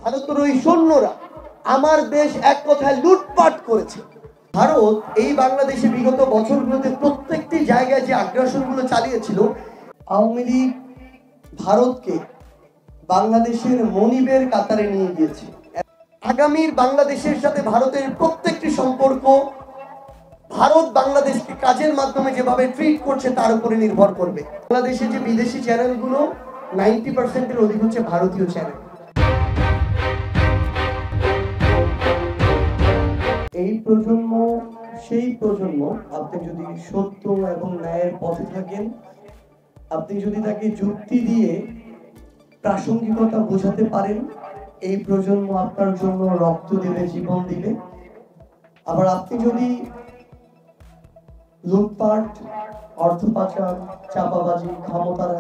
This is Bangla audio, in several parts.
ভারতের ওই সৈন্যরা আমার দেশ এক কথায় লুটপাট করেছে। ভারত এই বাংলাদেশে বিগত বছরগুলোতে প্রত্যেকটি জায়গায় যে আগ্রাসনগুলো চালিয়েছিল, আওয়ামী লীগ ভারতকে বাংলাদেশের মনিবের কাতারে নিয়ে গিয়েছে। আগামীর বাংলাদেশের সাথে ভারতের প্রত্যেকটি সম্পর্ক ভারত বাংলাদেশকে কাজের মাধ্যমে যেভাবে ট্রিট করছে তার উপরে নির্ভর করবে। বাংলাদেশে যে বিদেশি চ্যানেলগুলো 90%-এর অধিক হচ্ছে ভারতীয় চ্যানেল। এই প্রজন্ম সেই প্রজন্ম, আপনি যদি সত্য এবং ন্যায়ের পথে থাকেন, আপনি যদি তাকে যুক্তি দিয়ে প্রাসঙ্গিকতা বোঝাতে পারেন, এই প্রজন্ম আপনার জন্য রক্ত দিবে, জীবন দিবে। আবার আপনি যদি লুটপাট, অর্থ পাচার, চাপাবাজি, ক্ষমতার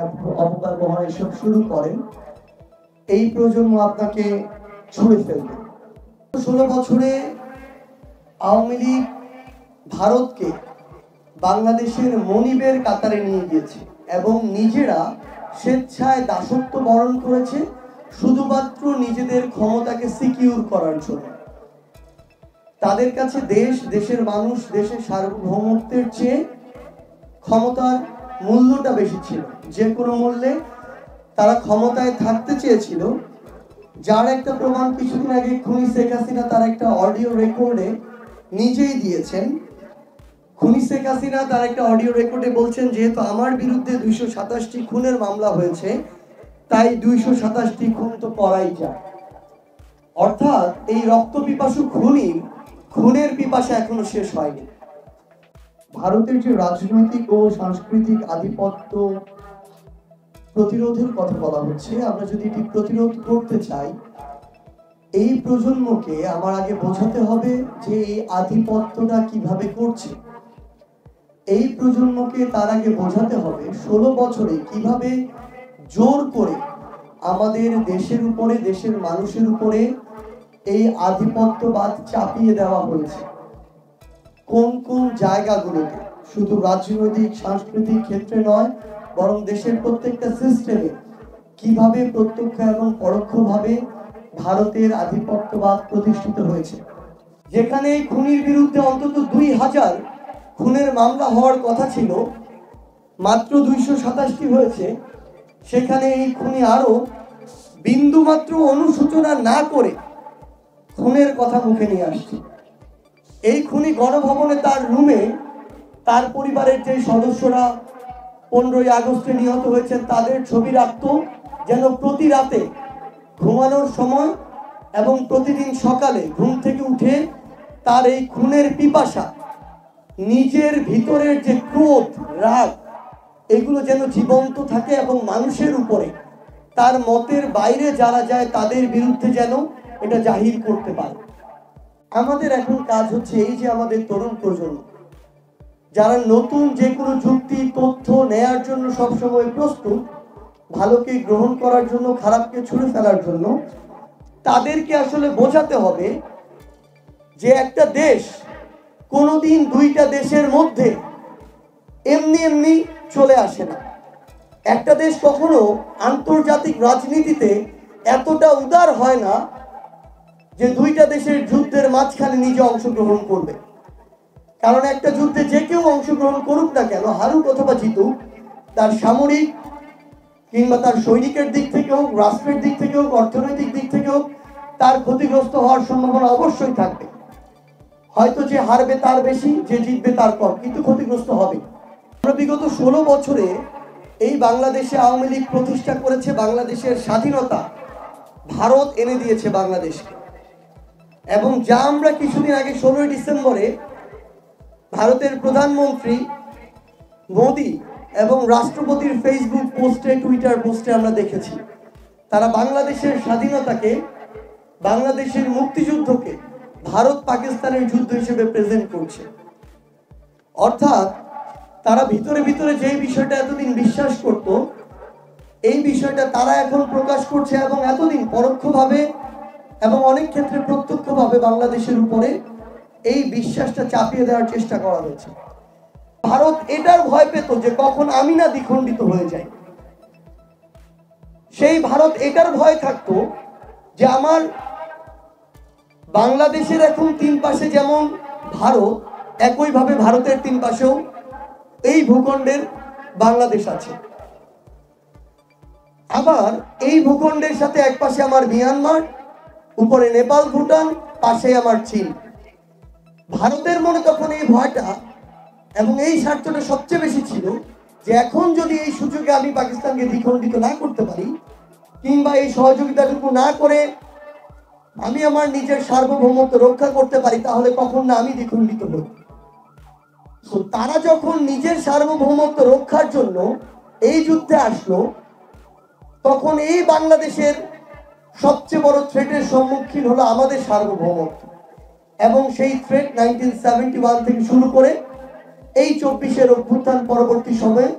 অপব্যবহার এসব শুরু করেন, এই প্রজন্ম আপনাকে ছুঁড়ে ফেলবে। 16 বছরে আওয়ামী লীগ ভারতকে বাংলাদেশের মনিবের কাতারে নিয়ে গিয়েছে এবং নিজেরা স্বেচ্ছায় দাসত্ব বরণ করেছে শুধুমাত্র নিজেদের ক্ষমতাকে সিকিউর করার জন্য। তাদের কাছে দেশ, দেশের মানুষ, দেশের সার্বভৌমত্বের চেয়ে ক্ষমতার মূল্যটা বেশি ছিল। যে কোনো মূল্যে তারা ক্ষমতায় থাকতে চেয়েছিল, যার একটা প্রমাণ কিছুদিন আগে খুনি শেখ হাসিনা তার একটা অডিও রেকর্ডে নিজেই দিয়েছেন। খুনি শেখ হাসিনা তার একটা অডিও রেকর্ডে বলছেন, যেহেতু আমার বিরুদ্ধে 227টি খুনের মামলা হয়েছে, তাই 227টি খুন তো করাই যায়। অর্থাৎ এই রক্ত পিপাসু খুনের পিপাসা এখনো শেষ হয়নি। ভারতের যে রাজনৈতিক ও সাংস্কৃতিক আধিপত্য প্রতিরোধের কথা বলা হচ্ছে, আমরা যদি এটি প্রতিরোধ করতে চাই, এই প্রজন্মকে আমার আগে বোঝাতে হবে যে এই আধিপত্যটা কিভাবে করছে। এই প্রজন্মকে তার আগে বোঝাতে হবে 16 বছরে কিভাবে জোর করে আমাদের দেশের উপরে, দেশের মানুষের উপরে এই আধিপত্যবাদ চাপিয়ে দেওয়া হয়েছে। কোন কোন জায়গাগুলোতে, শুধু রাজনৈতিক সাংস্কৃতিক ক্ষেত্রে নয়, বরং দেশের প্রত্যেকটা সিস্টেমে কিভাবে প্রত্যক্ষ এবং পরোক্ষভাবে ভারতের আধিপত্যবাদ প্রতিষ্ঠিত হয়েছে। যেখানে খুনির বিরুদ্ধে অন্তত 2000 খুনের মামলা হওয়ার কথা ছিল, মাত্র 227টি হয়েছে। সেখানে এই খুনি আরো বিন্দুমাত্র অনুশোচনা না করে খুনের কথা মুখে নিয়ে আসছে। এই খুনি গণভবনে তার রুমে তার পরিবারের যে সদস্যরা 15ই আগস্টে নিহত হয়েছেন তাদের ছবি রাখত, যেন প্রতি রাতে ঘুমানোর সময় এবং প্রতিদিন সকালে ঘুম থেকে উঠে তার এই খুনের পিপাসা, নিজের ভিতরের যে ক্রোধ, রাগ, এগুলো যেন জীবন্ত থাকে এবং মানুষের উপরে, তার মতের বাইরে যারা যায় তাদের বিরুদ্ধে যেন এটা জাহির করতে পারে। আমাদের এখন কাজ হচ্ছে এই যে আমাদের তরুণ প্রজন্ম, যারা নতুন যে কোনো যুক্তি, তথ্য নেয়ার জন্য সবসময় প্রস্তুত, ভালোকে গ্রহণ করার জন্য, খারাপকে ছুঁড়ে ফেলার জন্য, তাদেরকে আসলে বোঝাতে হবে যে একটা দেশ কোনোদিন দুইটা দেশের মধ্যে এমনি এমনি চলে আসে না। একটা দেশ কখনো আন্তর্জাতিক রাজনীতিতে এতটা উদার হয় না যে দুইটা দেশের যুদ্ধের মাঝখানে নিজে অংশগ্রহণ করবে। কারণ একটা যুদ্ধে যে কেউ অংশগ্রহণ করুক না কেন, হারুক অথবা জিতুক, তার সামরিক কিংবা তার সৈনিকের দিক থেকে হোক, রাষ্ট্রের দিক থেকে হোক, অর্থনৈতিক দিক থেকে হোক, তার ক্ষতিগ্রস্ত হওয়ার সম্ভাবনা অবশ্যই থাকবে। হয়তো যে হারবে তার বেশি, যে জিতবে তার কম, কিন্তু ক্ষতিগ্রস্ত হবে। আমরা বিগত 16 বছরে এই বাংলাদেশে আওয়ামী লীগ প্রতিষ্ঠা করেছে। বাংলাদেশের স্বাধীনতা ভারত এনে দিয়েছে বাংলাদেশকে, এবং যা আমরা কিছুদিন আগে 16ই ডিসেম্বরে ভারতের প্রধানমন্ত্রী মোদি এবং রাষ্ট্রপতির ফেসবুক পোস্টে, টুইটার পোস্টে আমরা দেখেছি, তারা বাংলাদেশের স্বাধীনতাকে, বাংলাদেশের মুক্তিযুদ্ধকে ভারত পাকিস্তানের যুদ্ধ হিসেবে প্রেজেন্ট করছে। অর্থাৎ তারা ভিতরে ভিতরে যে বিষয়টা এতদিন বিশ্বাস করত, এই বিষয়টা তারা এখন প্রকাশ করছে, এবং এতদিন পরোক্ষভাবে এবং অনেক ক্ষেত্রে প্রত্যক্ষভাবে বাংলাদেশের উপরে এই বিশ্বাসটা চাপিয়ে দেওয়ার চেষ্টা করা হয়েছে। ভারত এটার ভয় পেত যে কখন আমি না দ্বিখণ্ডিত হয়ে যাই। সেই ভারত এটার ভয় থাকতো যে আমার বাংলাদেশের এখন তিন পাশে যেমন ভারত, একইভাবে ভারতের তিন পাশেও এই ভূখণ্ডের বাংলাদেশ আছে। আবার এই ভূখণ্ডের সাথে এক পাশে আমার মিয়ানমার, উপরে নেপাল, ভুটান, পাশে আমার চীন। ভারতের মনে তখন এই ভয়টা এবং এই স্বার্থটা সবচেয়ে বেশি ছিল যে এখন যদি এই সুযোগে আমি পাকিস্তানকে দ্বিখণ্ডিত না করতে পারি কিংবা এই সহযোগিতাটুকু না করে আমি আমার নিজের সার্বভৌমত্ব রক্ষা করতে পারি, তাহলে কখন না আমি দ্বিখণ্ডিত হই। তো তারা যখন নিজের সার্বভৌমত্ব রক্ষার জন্য এই যুদ্ধে আসলো, তখন এই বাংলাদেশের সবচেয়ে বড় থ্রেটের সম্মুখীন হলো আমাদের সার্বভৌমত্ব। এবং সেই থ্রেট 1971 থেকে শুরু করে এই 24-এর অভ্যুত্থান পরবর্তী সময়ে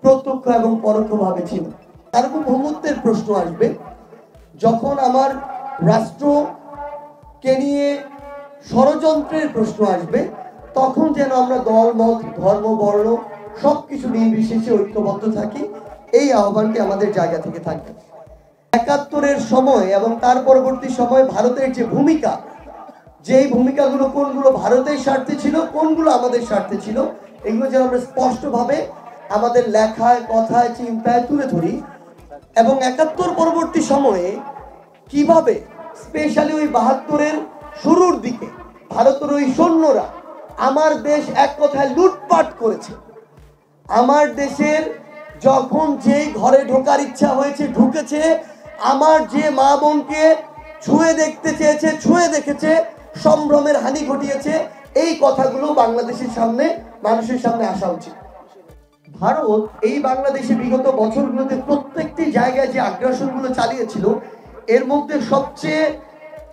প্রত্যক্ষ এবং পরোক্ষভাবে ছিল। সার্বভৌমত্বের প্রশ্ন আসবে যখন আমার রাষ্ট্রকে নিয়ে ষড়যন্ত্রের প্রশ্ন আসবে, তখন যেন আমরা দল, মত, ধর্ম, বর্ণ সবকিছু নির্বিশেষে ঐক্যবদ্ধ থাকি। এই আহ্বানটি আমাদের জায়গা থেকে থাকবে। 71-এর সময় এবং তার পরবর্তী সময় ভারতের যে ভূমিকা, যেই ভূমিকাগুলো কোনগুলো ভারতের স্বার্থে ছিল, কোনগুলো আমাদের স্বার্থে ছিল, এগুলো যেন আমরা স্পষ্টভাবে আমাদের লেখায়, কথায়, চিন্তায় তুলে ধরি। এবং 71 পরবর্তী সময়ে কিভাবে স্পেশালি ওই 72-এর শুরুর দিকে ভারতের ওই সৈন্যরা আমার দেশ এক কথায় লুটপাট করেছে। আমার দেশের যখন যেই ঘরে ঢোকার ইচ্ছা হয়েছে ঢুকেছে, আমার যে মা বোনকে ছুঁয়ে দেখতে চেয়েছে ছুঁয়ে দেখেছে, সম্ভ্রমের হানি ঘটিয়েছে। এই কথাগুলো বাংলাদেশের সামনে, মানুষের সামনে আসা উচিত। ভারত এই বাংলাদেশে বিগত বছরগুলোতে প্রত্যেকটি জায়গায় যে আগ্রাসনগুলো চালিয়েছিল, এর মধ্যে সবচেয়ে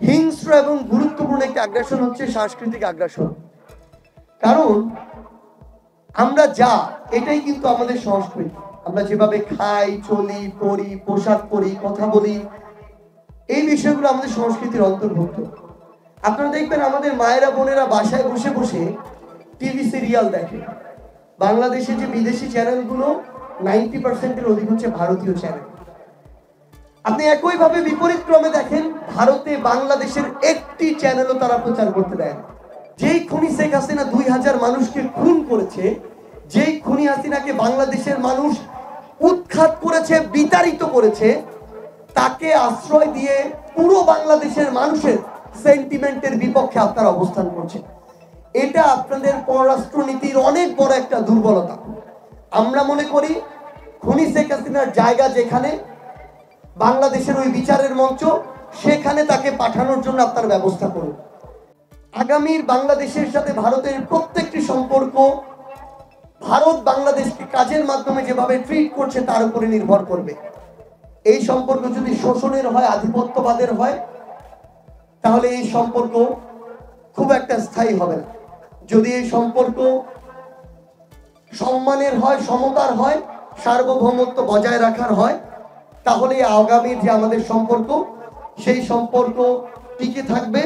হিংস্র এবং গুরুত্বপূর্ণ একটি আগ্রাসন হচ্ছে সাংস্কৃতিক আগ্রাসন। কারণ আমরা যা, এটাই কিন্তু আমাদের সংস্কৃতি। আমরা যেভাবে খাই, চলি, পড়ি, পোশাক পরি, কথা বলি, এই বিষয়গুলো আমাদের সংস্কৃতির অন্তর্ভুক্ত। আপনারা দেখবেন আমাদের মায়েরা, বোনেরা বাসায় বসে বসে টিভি সিরিয়াল দেখে। বাংলাদেশে যে বিদেশি চ্যানেলগুলো 90%-এর অধিক হচ্ছে ভারতীয় চ্যানেল। আপনি একইভাবে বিপরীত ক্রমে দেখেন, ভারতে বাংলাদেশের একটি চ্যানেলও তারা প্রচার করতে দেয় না। যেই খুনি শেখ হাসিনা 2000 মানুষকে খুন করেছে, যেই খুনি হাসিনাকে বাংলাদেশের মানুষ উৎখাত করেছে, বিতাড়িত করেছে, তাকে আশ্রয় দিয়ে পুরো বাংলাদেশের মানুষের সেন্টিমেন্টের বিপক্ষে আপনারা অবস্থান করছেন। এটা আপনাদের পররাষ্ট্রনীতির অনেক বড় একটা দুর্বলতা। আমরা মনে করি খুনি শেখ হাসিনার জায়গা যেখানে, বাংলাদেশের ওই বিচারের মঞ্চ, সেখানে তাকে পাঠানোর জন্য আপনারা ব্যবস্থা করুন। আগামীর বাংলাদেশের সাথে ভারতের প্রত্যেকটি সম্পর্ক ভারত বাংলাদেশকে কাজের মাধ্যমে যেভাবে ট্রিট করছে তার উপরে নির্ভর করবে। এই সম্পর্ক যদি শোষণের হয়, আধিপত্যবাদের হয়, তাহলে এই সম্পর্ক খুব একটা স্থায়ী হবে না। যদি এই সম্পর্ক সম্মানের হয়, সমতার হয়, সার্বভৌমত্ব বজায় রাখার হয়, তাহলে আগামীর যে আমাদের সম্পর্ক, সেই সম্পর্ক টিকে থাকবে।